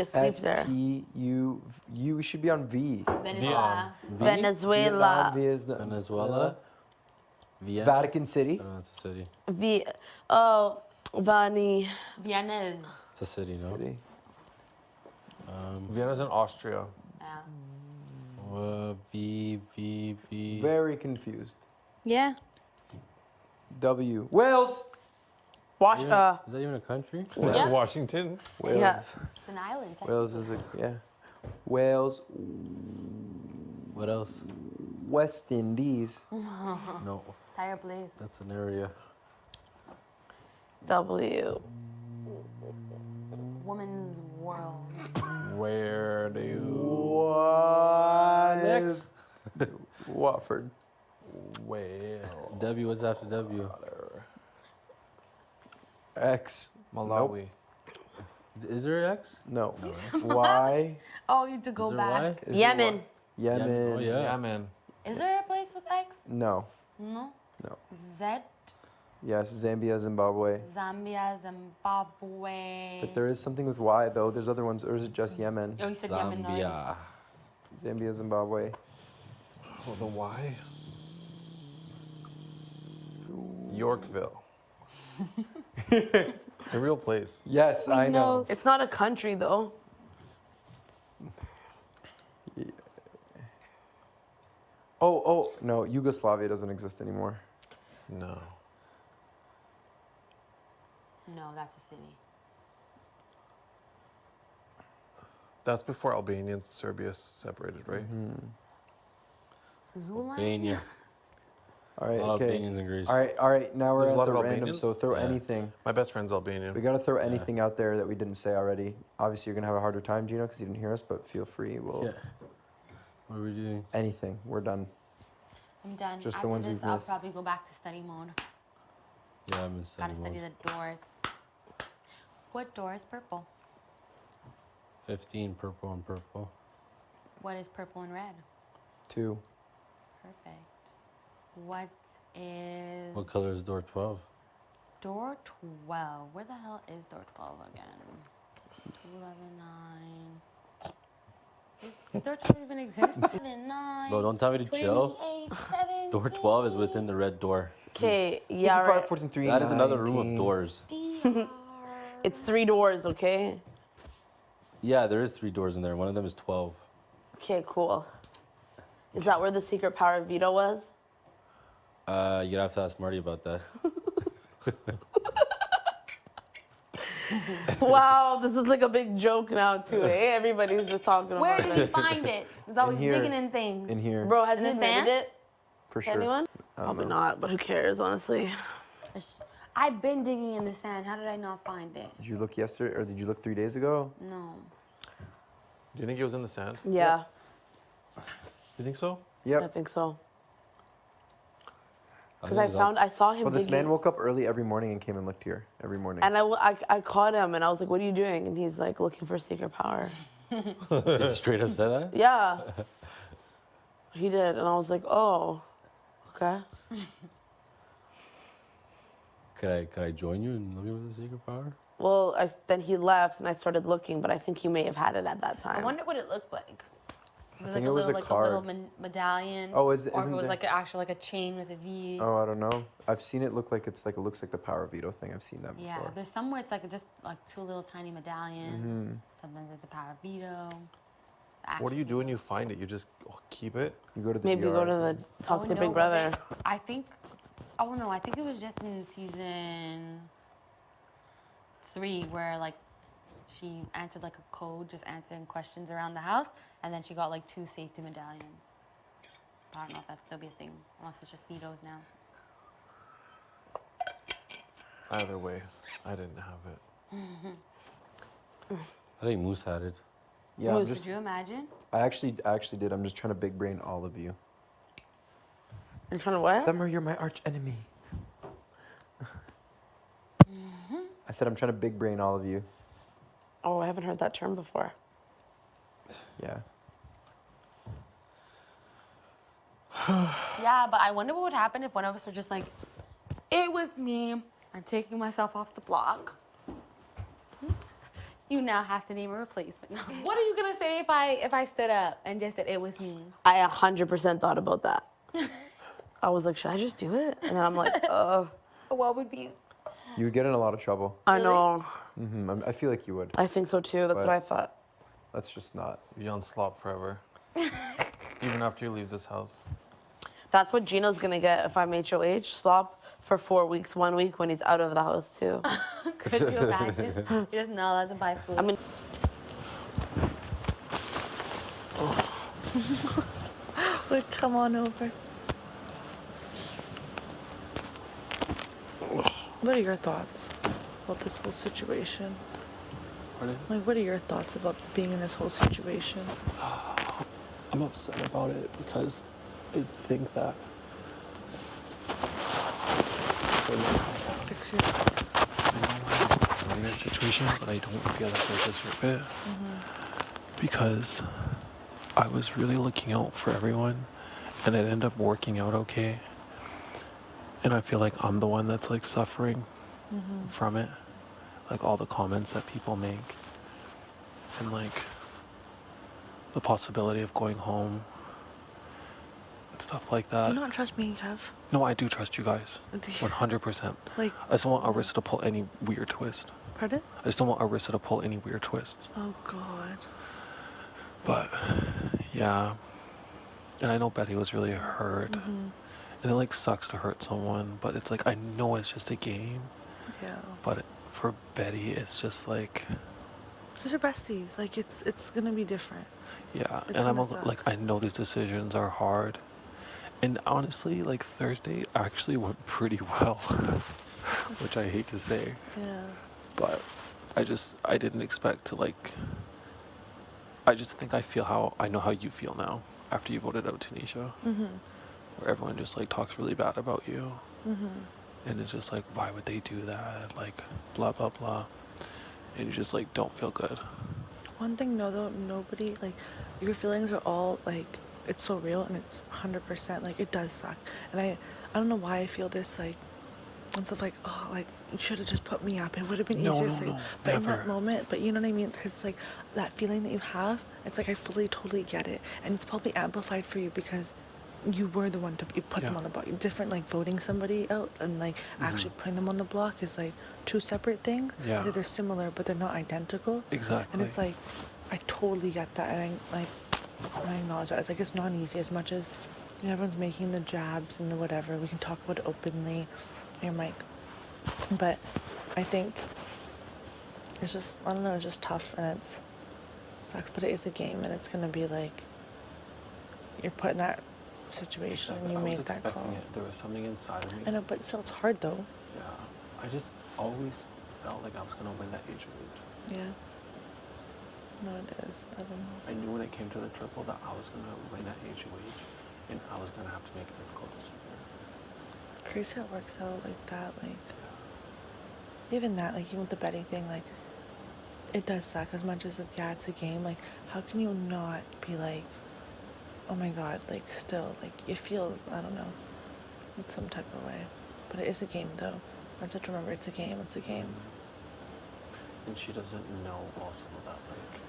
asleep there. S-T-U. You should be on V. Venezuela. Venezuela. Venezuela. Vienna. Vatican City. Oh, it's a city. Vani. Vienna is. It's a city, no? City. Vienna's in Austria. Yeah. V. Very confused. Yeah. W. Wales. Is that even a country? Yeah. Washington. Wales. Yeah. It's an island. Wales is Wales. What else? West Indies. No, Entire place. that's an area. W. Woman's world. Where do you... What? Next. Watford. Whale. W, what's after W? X. Malawi. Is there an X? No. Y. Oh, you had to go Is there back. Y? Is Yemen. Yemen. Oh, yeah. Yeah, man. Is there a place with X? No. No. No. Z. Yes, Zambia, Zimbabwe. Zambia, Zimbabwe. But there is something with Y though. There's other ones, or is it just Yemen? Oh, you said Yemen. already. Zambia. Zambia, Zimbabwe. Oh, the Y? Yorkville. It's a real place. Yes, I know. It's not a country though. Oh, no, Yugoslavia doesn't exist anymore. No. No, that's a city. That's before Albania and Serbia separated, right? Zula. Albania. All right, A lot of okay. Albanians in Greece. All right. Now we're There's a at lot the of random, Albanians? so throw Yeah. anything. My best friend's Albanian. We gotta throw anything out there that we didn't say already. Obviously, you're gonna have a harder time, Gino, because you didn't hear us. But feel free. We'll Yeah. What are we doing? anything. We're done. I'm done. Just the After ones this, we've I'll missed. probably go back to study mode. Yeah, I'm in Gotta study study mode. the doors. What door is purple? 15, purple and purple. What is purple and red? 2. Perfect. What is What color is door 12? door 12? Where the hell is door 12 again? 11, 9. Does door 12 even exist? 11, 9. Bro, don't tell me to chill. 28, Door 12 is within the red door. Okay, yeah, 5, right. 14, 3, That is another room 19. of doors. It's 3 doors, okay? Yeah, there is 3 doors in there. One of them is 12. Okay, cool. Is that where the secret power of veto was? You'd have to ask Marty about that. Wow, this is like a big joke now too. Eh? Everybody's just talking Where about did it. he find it? He's always here. digging in things. In here, Bro, has In he the admitted sand? it? for To sure. anyone? I don't Probably know. not, but who cares, honestly? I've been digging in the sand. How did I not find it? Did you look yesterday, or did you look 3 days ago? No. Do you think he was in the sand? Yeah, You think so? I Yep. think so. I Because I saw him Well, this digging. man woke up early every morning and came and looked here every morning. And I caught him and I was like, what are you doing? And he's like, looking for secret power. Did you straight up say that? Yeah. He did. And I was like, oh, okay. Could I join you in looking for the secret power? Well, then he left and I started looking, but I think he may have had it at that time. I wonder what it looked like. It was think like it was a a little card. medallion. Oh, or if isn't it was there- like actually like a chain with a V. Oh, I don't know. I've seen it look like it looks like the power veto thing. I've seen that Yeah, before. there's somewhere it's like just like 2 little tiny medallions. Sometimes it's a power of veto. What do you do when you find it? You just keep it? You go to the Maybe VR. go to the talk to no, Big Brother. I think. Oh no, I think it was just in season 3 where like she answered like a code, just answering questions around the house, and then she got like 2 safety medallions. I don't know if that'd still be a thing, unless it's just vetoes now. Either way, I didn't have it. I think Moose had it. Yeah, Moose, Could you imagine? I actually did. I'm just trying to big brain all of you. You're trying to what? Summer, you're my arch enemy. I said I'm trying to big brain all of you. Oh, I haven't heard that term before. Yeah. Yeah, but I wonder what would happen if one of us were just like, it was me, I'm taking myself off the block. You now have to name a replacement. What are you gonna say if I stood up and just said it was me? I 100% thought about that. I was like, should I just do it? And then I'm like, What would be? You would get in a lot of trouble. I know. I feel like you would. I think so too. That's But- what I thought. That's just not. Be on slop forever. Even after you leave this house. That's what Gino's gonna get if I'm HOH. Slop for 4 weeks, 1 week when he's out of the house too. Could you imagine? You're just not allowed to buy food. I mean, like, come on over. What are your thoughts about this whole situation? Pardon? Like, what are your thoughts about being in this whole situation? I'm upset about it because I think that Fix your. I'm in this situation, but I don't feel like I deserve it because I was really looking out for everyone, and it ended up working out okay. And I feel like I'm the one that's like suffering from it, like all the comments that people make, and like the possibility of going home and stuff like Do that. you not trust me, Kev? No, I do trust you guys, Do you- 100%. Like, I just don't want Arissa to pull any weird twist. pardon? I just don't want Arissa to pull any weird twists. Oh God. But yeah, and I know Betty was really hurt, and it like sucks to hurt someone, but it's like I know it's just a game, Yeah. but for Betty it's just like Because you're besties. Like, it's gonna be different. yeah, It's and I'm gonna also, suck. like I know these decisions are hard, and honestly like Thursday actually went pretty well, which I hate to say, Yeah. but I didn't expect to like. I just think I know how you feel now after you voted out Tanisha, where everyone just like talks really bad about you, and it's just like, why would they do that? Like, blah blah blah, and you just like don't feel good. One thing, no, though, nobody, like, your feelings are all, like, it's so real and it's 100%, like, it does suck. And I don't know why I feel this, like, and stuff like, oh, like, you should have just put me up. It would have been No, easier no, for you. no, But in that never. moment, but you know what I mean? Because, like, that feeling that you have, it's like, I fully, totally get it. And it's probably amplified for you because you were the one you put them Yeah. on the block. Different, like, voting somebody out and, like, actually putting them on the block is, like, two separate things. Yeah. So they're similar, but they're not identical. Exactly. And it's like, I totally get that, and I acknowledge that. It's like, it's not easy as much as, you know, everyone's making the jabs and the whatever. We can talk about it openly, your mic. But I think it's just, I don't know, it's just tough and it sucks. But it is a game, and it's gonna be like, you're put in that situation and you I was make that expecting call. it. There was something inside of me. I know, but still, it's hard though. Yeah, I just always felt like I was gonna win that HOH. Yeah. No, it is. I don't know. I knew when it came to the triple that I was gonna win that HOH, and I was gonna have to make a difficult decision. It's crazy how it works out like that. Like, even that, like, even with the betting thing, like, it does suck as much as, like, yeah, it's a game. Like, how can you not be like, oh my God, like, still, like, you feel, I don't know, in some type of way. But it is a game, though. I just have to remember it's a game. It's a game. And she doesn't know also that like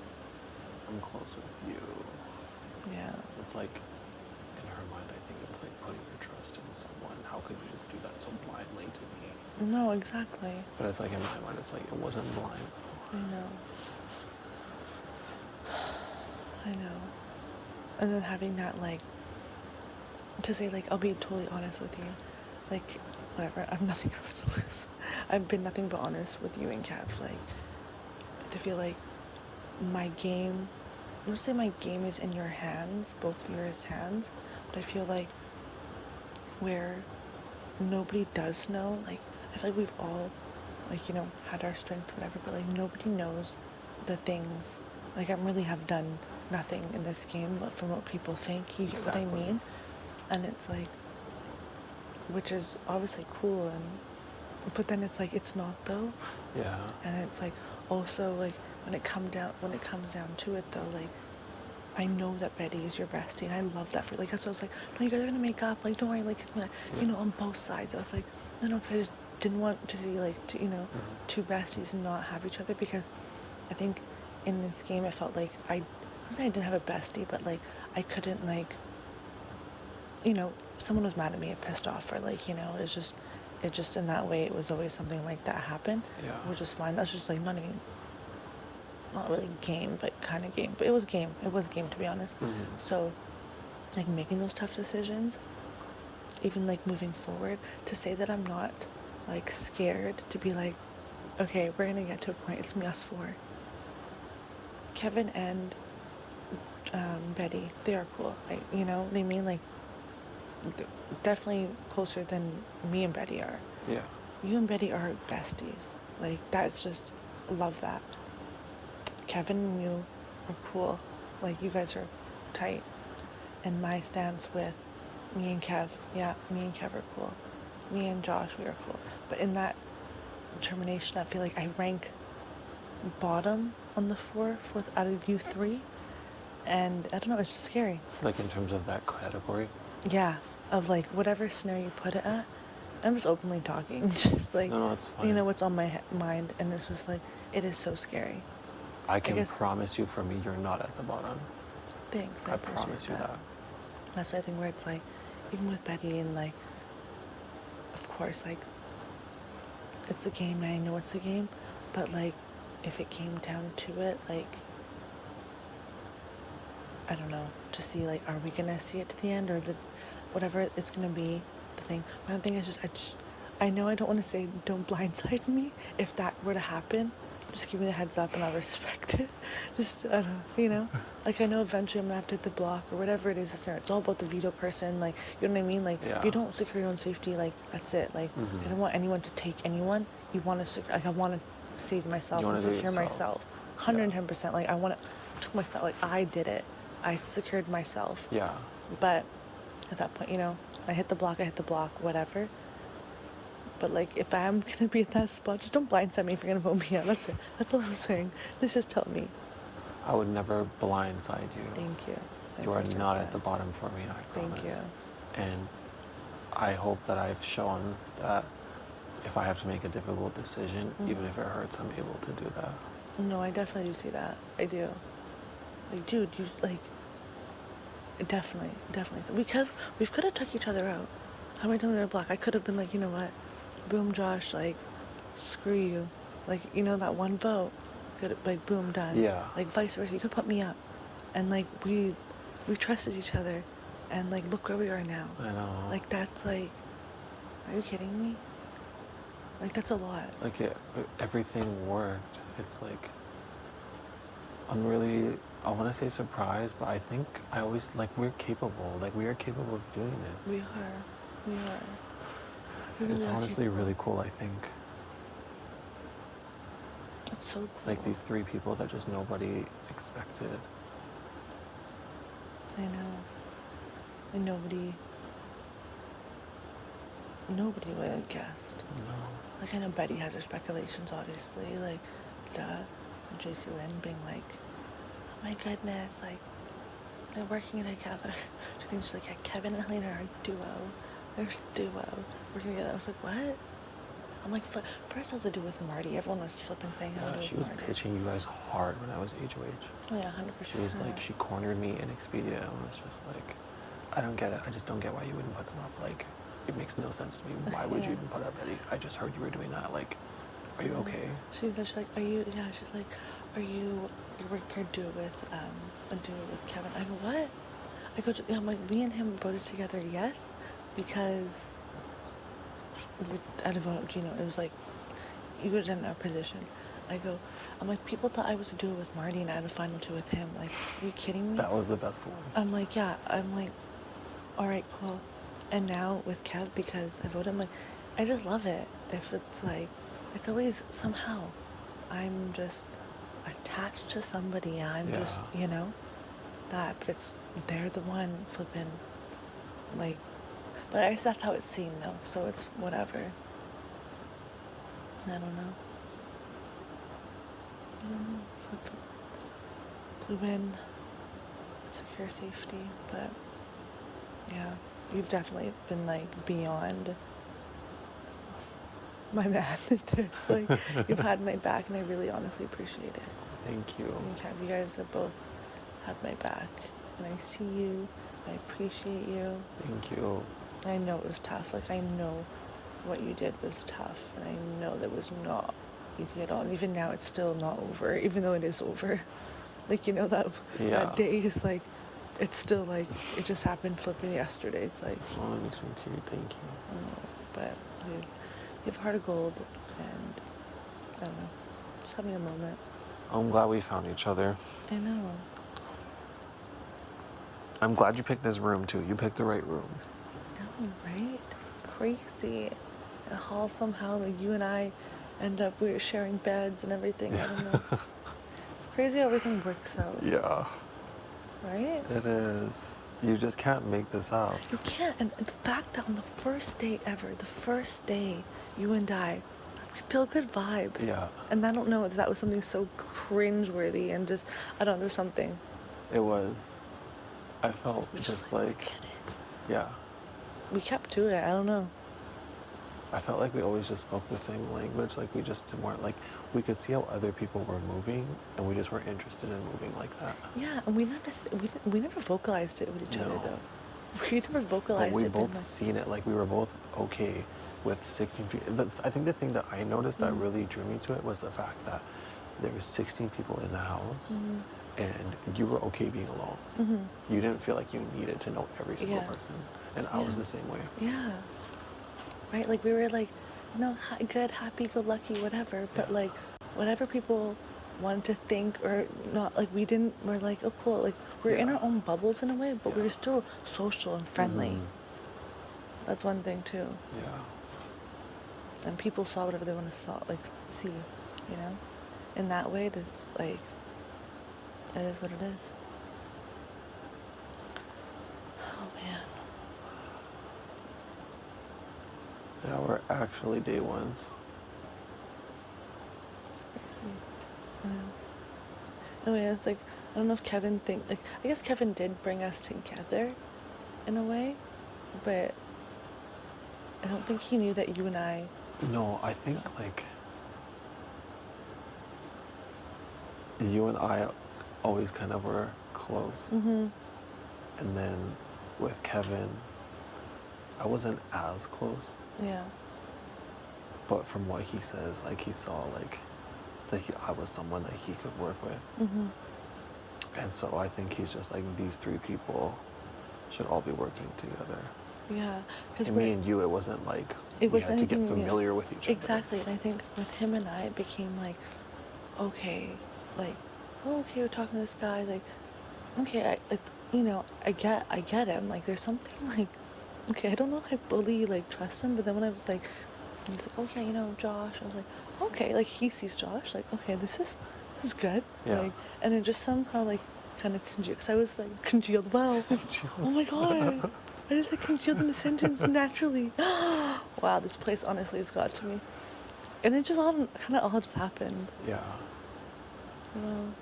I'm close with you. Yeah. So it's like in her mind, I think it's like putting your trust in someone. How could you just do that so blindly to me? No, exactly. But it's like in my mind, it's like it wasn't blind. I know. I know. And then having that, like, to say, like, I'll be totally honest with you. Like, whatever, I have nothing else to lose. I've been nothing but honest with you and Kev. Like, to feel like my game, I would say my game is in your hands, both of yours hands. But I feel like where nobody does know, like, I feel like we've all, like, you know, had our strength, whatever, but, like, nobody knows the things. Like, I really have done nothing in this game, but from what people think, you get what I Exactly. mean? And it's like, which is obviously cool, and but then it's like, it's not though. Yeah. And it's like, also, like, when it comes down to it though, like, I know that Betty is your bestie, and I love that for, like, that's what I was like, no, you guys are gonna make up, like, don't worry, like, it's gonna, you know, on both sides. I was like, no, because I just didn't want to see, like, you know, two besties not have each other, because I think in this game, I felt like I wouldn't say I didn't have a bestie, but like I couldn't like, you know, if someone was mad at me, it pissed off, or like, you know, it just in that way, it was always something like that happened, Yeah. which is fine. That's just like not really game, but kind of game. But it was game. It was game, to be honest. Mhm. So, like making those tough decisions, even like moving forward, to say that I'm not like scared to be like, okay, we're gonna get to a point. It's me, us four. Kevin and Betty, they are cool. You know what I mean? Like, definitely closer than me and Betty are. Yeah. You and Betty are besties. Like, that's just, love that. Kevin and you are cool. Like, you guys are tight. And my stance with me and Kev, yeah, me and Kev are cool. Me and Josh, we are cool. But in that determination, I feel like I rank bottom on the fourth out of you three. And I don't know, it's just scary. Like in terms of that category. Yeah, of like whatever scenario you put it at. I'm just openly talking, just like, No, it's fine. you know, what's on my mind. And it's just like, it is so scary. I can guess- promise you, for me, you're not at the bottom. Thanks, I I appreciate promise you that. That's the thing where it's like, even with Betty and like, of course, like, it's a game and I know it's a game, but like, if it came down to it, like, I don't know, to see like, are we gonna see it to the end, or whatever it's gonna be, the thing. One thing is just, I know I don't want to say don't blindside me. If that were to happen, just give me the heads up and I'll respect it. Just, I don't know, you know? Like, I know eventually I'm gonna have to hit the block or whatever it is. It's all about the veto person. Like, you know what I mean? Like, Yeah. if you don't secure your own safety, like, that's it. Like, Mhm. I don't want anyone to take anyone. You want to secure, like, I want to save myself You and wanna do it secure yourself. myself. 110%. Like, I want to, took myself, like, I did it. I secured myself. Yeah. But at that point, you know, I hit the block, whatever. But like, if I'm gonna be at that spot, just don't blindside me if you're gonna vote me out. That's it. That's all I'm saying. Let's just tell me. I would never blindside you. Thank you. I You are appreciate not that. at the bottom for me, I promise. Thank you. And I hope that I've shown that if I have to make a difficult decision, even if it hurts, I'm able to do that. No, I definitely do see that. I do. Like, dude, you like. Definitely. We could have took each other out. How many times did I block? I could have been like, you know what, boom, Josh, like, screw you, like, you know, that one vote, could like, boom, done. Yeah. Like, vice versa. You could put me up, and like we trusted each other, and like look where we are now. I know. Like, that's like, are you kidding me? Like, that's a lot. Like everything worked. It's like, I'm really, I want to say surprised, but I think I always, like, we're capable. Like, we are capable of doing this. We are. We It's really are honestly capable. really cool, I think. That's so cool. Like, these three people that just nobody expected. I know. And nobody would have guessed. No. Like, I know Betty has her speculations, obviously, like, JC Lynn being like, oh my goodness, like, they're working together. She thinks, like, yeah, Kevin and Helena are a duo. They're a duo. Working together. I was like, what? I'm like, first I was to do with Marty. Everyone was flipping saying how to Yeah, do she with was Marty. pitching you guys hard when I was HOH. Oh, yeah, 100%. She was like, she cornered me in Expedia and was just like, I don't get it. I just don't get why you wouldn't put them up. Like, it makes no sense to me. Why would you Yeah. even put up Eddie? I just heard you were doing that. Like, are you okay? She's like, are you, yeah, she's like, are you working a duo with Kevin? I go, what? I go, yeah, I'm like, me and him voted together, yes, because I had a vote, Gino. It was like, you were in our position. I'm like, people thought I was a duo with Marty and I had a final two with him. Like, are you kidding me? That was the best one. I'm like, yeah. I'm like, all right, cool. And now with Kev, because I voted, I'm like, I just love it. If it's like, it's always somehow, I'm just attached to somebody. I'm Yeah. just, you know, that. But they're the one flipping, like, but I guess that's how it's seen though. So it's whatever. I don't know. We win. Secure safety, but yeah, you've definitely been like beyond my man at this. Like, you've had my back, and I really honestly appreciate it. Thank you. You guys have both had my back, and I see you. I appreciate you. Thank you. I know it was tough. Like, I know what you did was tough, and I know that was not easy at all. And even now, it's still not over, even though it is over. Like, you know, that Yeah. day is like, it's still like, it just happened flipping yesterday. It's like, Oh, it makes me teary. Thank you. I don't know, but you have a heart of gold, and I don't know, just having a moment. I'm glad we found each other. I know. I'm glad you picked this room too. You picked the right room. No, right? Crazy. And how somehow like you and I end up we were sharing beds and everything. I don't know. It's crazy how everything works out. Yeah. Right? It is. You just can't make this up. You can't. And the fact that on the first day ever, the first day you and I feel good vibes. Yeah. And I don't know if that was something so cringeworthy and just I don't know, there's something. It was. I felt We're just like, like, "Get it." yeah. We kept to it. I don't know. I felt like we always just spoke the same language. Like we just weren't like, we could see how other people were moving and we just weren't interested in moving like that. Yeah, and we never vocalized it with each other No. though. We never But vocalized we it. being both like, seen it, like we were both okay with 16 people. I think the thing that I noticed that Mhm. really drew me to it was the fact that there was 16 people in the house Mhm. and you were okay being alone. Mhm. You didn't feel like you needed to know every single Yeah. person. And I was Yeah. the same way. Yeah. Right? Like we were like, no, good, happy, go lucky, whatever. But Yeah. like, whatever people wanted to think or not, like we're like, oh cool. Like we're in Yeah. our own bubbles in a way, but we Yeah. were still social and friendly. Mhm. That's one thing too. Yeah. And people saw whatever they want to see, you know? In that way, it is like, it is what it is. Oh man. Yeah, we're actually day ones. It's crazy. Anyway, it's like I don't know if Kevin I guess Kevin did bring us together in a way, but I don't think he knew that you and I. No, I think like you and I always kind of were close. Mm-hmm. And then with Kevin, I wasn't as close. Yeah. But from what he says, like he saw like that I was someone that he could work with. Mm-hmm. And so I think he's just like, these three people should all be working together. Yeah. Because And me and you, it wasn't like it we was had to get anything, yeah. familiar with each other. Exactly, and I think with him and I, it became like, okay, like, oh, okay, we're talking to this guy, like, okay, I get him. Like, there's something like, okay, I don't know if I fully like trust him, but then when I was like, he's like, oh yeah, Josh, I was like, okay, like he sees Josh, like, okay, this is good, Yeah. like, and it just somehow like kind of congealed, because I was like congealed. Wow, oh my god. I just like congealed in a sentence naturally. Wow, this place honestly has got to me. And it just all just happened. Yeah. You know?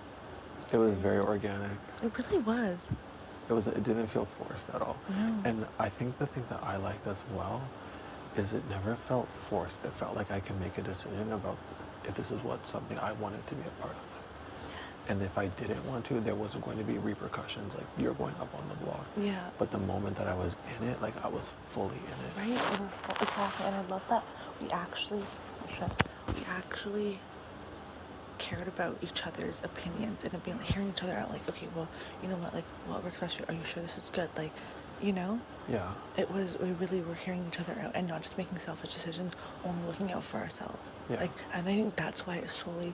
It was very organic. It really was. It didn't feel forced at all. No. And I think the thing that I liked as well is it never felt forced. It felt like I could make a decision about if this is something I wanted to be a part of. And if I didn't want to, there wasn't going to be repercussions, like you're going up on the block. Yeah. But the moment that I was in it, like I was fully in it. Right? Exactly. And I love that we actually cared about each other's opinions and being like hearing each other out, like, okay, well, you know what, like, what works best for you? Are you sure this is good? Like, you know? Yeah. We really were hearing each other out and not just making selfish decisions, only looking out for ourselves. Yeah. Like, and I think that's why it slowly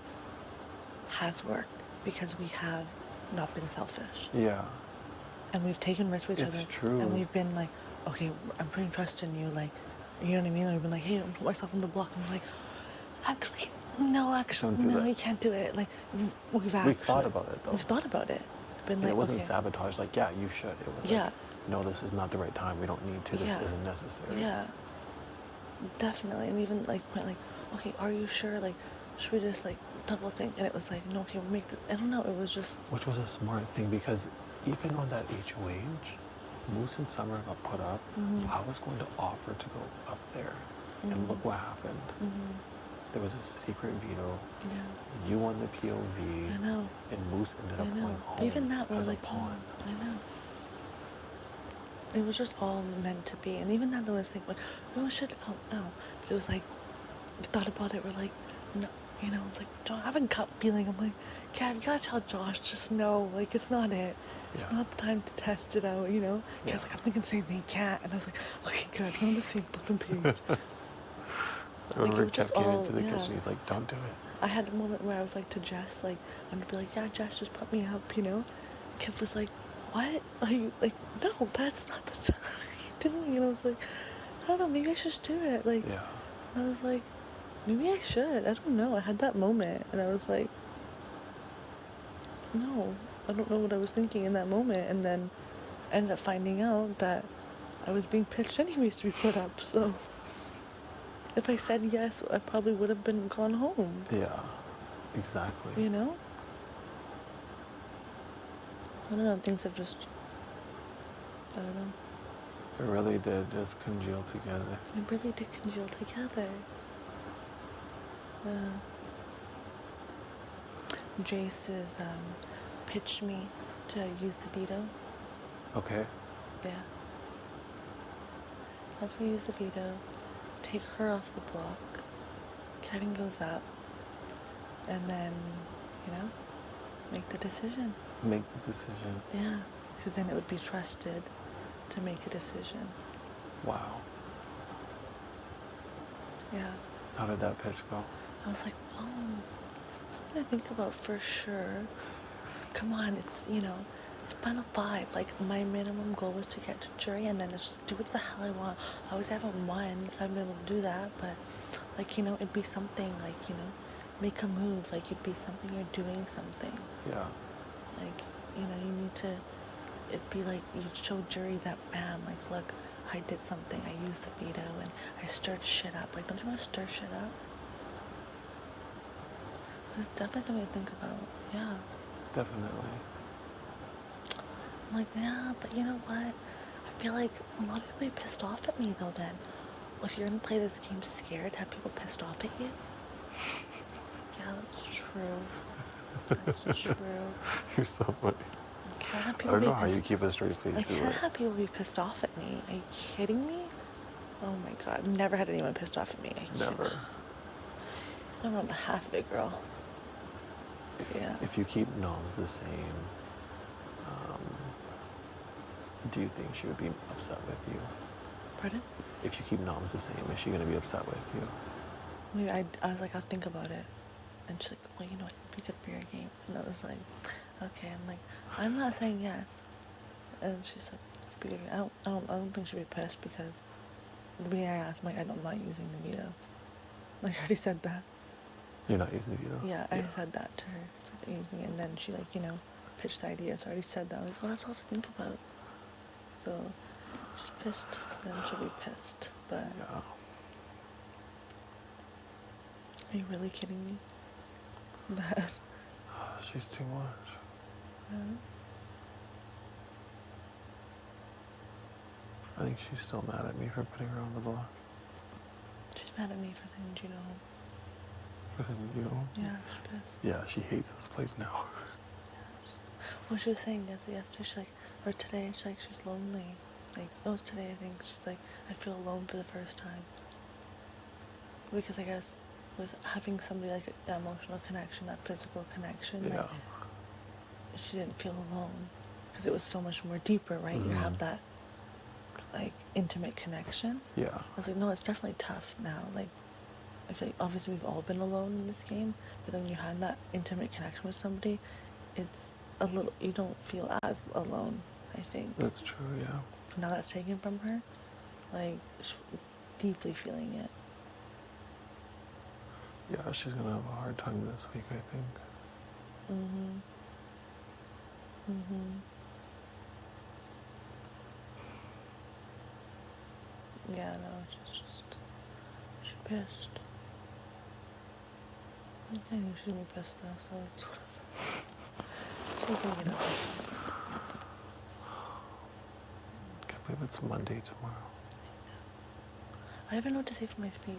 has worked, because we have not been selfish. Yeah. And we've taken risks with each It's other. true. And we've been like, okay, I'm putting trust in you, like, you know what I mean? Like, we've been like, hey, don't put myself on the block. And I'm like, actually, no, you can't do it. Like, we've thought about it though. We've thought about it. Been And like, it wasn't okay. sabotage, like, yeah, you should. It was Yeah. like, no, this is not the right time. We don't need to. This Yeah. isn't necessary. Yeah, definitely. And even like, went like, okay, are you sure? Like, should we just like double think? And it was like, no, okay, we'll make the. I don't know. It was just. Which was a smart thing because even on that HOH, Moose and Summer got put up. Mhm. I was going to offer to go up there, Mhm. and look what happened. Mhm. there was a secret veto. Yeah. You won the POV. I know. And Moose ended I up know. going home Even that was as a like, pawn. I know. It was just all meant to be. And even that, though, I was thinking, no, should, oh, no. But it was like, we thought about it, we're like, no, you know, it's like, I have a gut feeling. I'm like, Kev, you gotta tell Josh, just no, like, it's not it. It's Yeah. not the time to test it out, you know? Yeah. Kev's like, I'm thinking the same thing, can't. And I was like, okay, good, we're on the same flipping page. I remember was just Kev came all- into the yeah. kitchen. He's like, "Don't do it." I had a moment where I was like to Jess, like, I'm gonna be like, yeah, Jess, just put me up, you know? Kev was like, what? Are you, like, no, that's not the time you're doing. And I was like, I don't know, maybe I should just do it. Like, Yeah. and I was like, maybe I should. I don't know. I had that moment, and I was like, no, I don't know what I was thinking in that moment. And then I ended up finding out that I was being pitched anyways to be put up. So if I said yes, I probably would have been gone home, Yeah. Exactly. you know? I don't know. Things have just, I don't know. It really did just congeal together. It really did congeal together. Jace has pitched me to use the veto. Okay. Yeah. Once we use the veto, take her off the block. Kevin goes up, and then, you know, make the decision. Make the decision. Yeah, because then it would be trusted to make a decision. Wow. Yeah. How did that pitch go? I was like, oh, something to think about for sure. Come on, it's, you know, it's final five. Like, my minimum goal was to get to jury and then just do what the hell I want. I always haven't won, so I haven't been able to do that. But, like, you know, it'd be something, like, you know, make a move. Like, it'd be something, you're doing something. Yeah. Like, you know, you need to, it'd be like, you show jury that, bam, like, look, I did something. I used the veto and I stirred shit up. Like, don't you want to stir shit up? So it's definitely something to think about. Yeah. Definitely. I'm like, yeah, but you know what? I feel like a lot of people be pissed off at me, though, then. Well, if you're going to play this game scared, have people pissed off at you? I was like, yeah, that's true. That's true. You're so funny. I can't have I people don't be know how pissed- you keep a straight face I through can't it. have people be pissed off at me. Are you kidding me? Oh my god, I've never had anyone pissed off at me. I can't- Never. I'm on the half of it, girl. Yeah. If you keep noms the same, do you think she would be upset with you? Pardon? If you keep noms the same, is she going to be upset with you? Maybe I was like, I'll think about it. And she's like, well, you know what, it'd be good for your game. And I was like, okay. I'm like, I'm not saying yes. And she's like, it'd be good. I don't think she'd be pissed because the beginning I asked, I'm like, I'm not using the veto. Like, I already said that. You're not using the veto? Yeah, I said that to her. It's like, using it. And then she, like, you know, pitched the idea. So I already said that. I was like, well, that's all to think about. So she's pissed, then she'll be pissed. But Yeah. are you really kidding me? That, She's too much. I think she's still mad at me for putting her on the block. she's mad at me for letting Gino home. For thinking, you know? Yeah, she's pissed. Yeah, she hates this place now. Well, she was saying yesterday, she's like, or today, she's like, she's lonely. Like, it was today, I think. She's like, I feel alone for the first time. Because I guess it was having somebody like that emotional connection, that physical connection. Yeah. Like, she didn't feel alone. Because it was so much more deeper, right? You have that, like, intimate connection. Yeah. I was like, no, it's definitely tough now. Like, I feel like obviously we've all been alone in this game, but then when you had that intimate connection with somebody, it's a little, you don't feel as alone, I think. That's true, yeah. Now that's taken from her, like, she's deeply feeling it. Yeah, she's gonna have a hard time this week, I think. Yeah, no, she's pissed. I knew she'd be pissed though, so it's whatever. She'll bring it up. Can't believe it's Monday tomorrow. I have a note to say for my speech.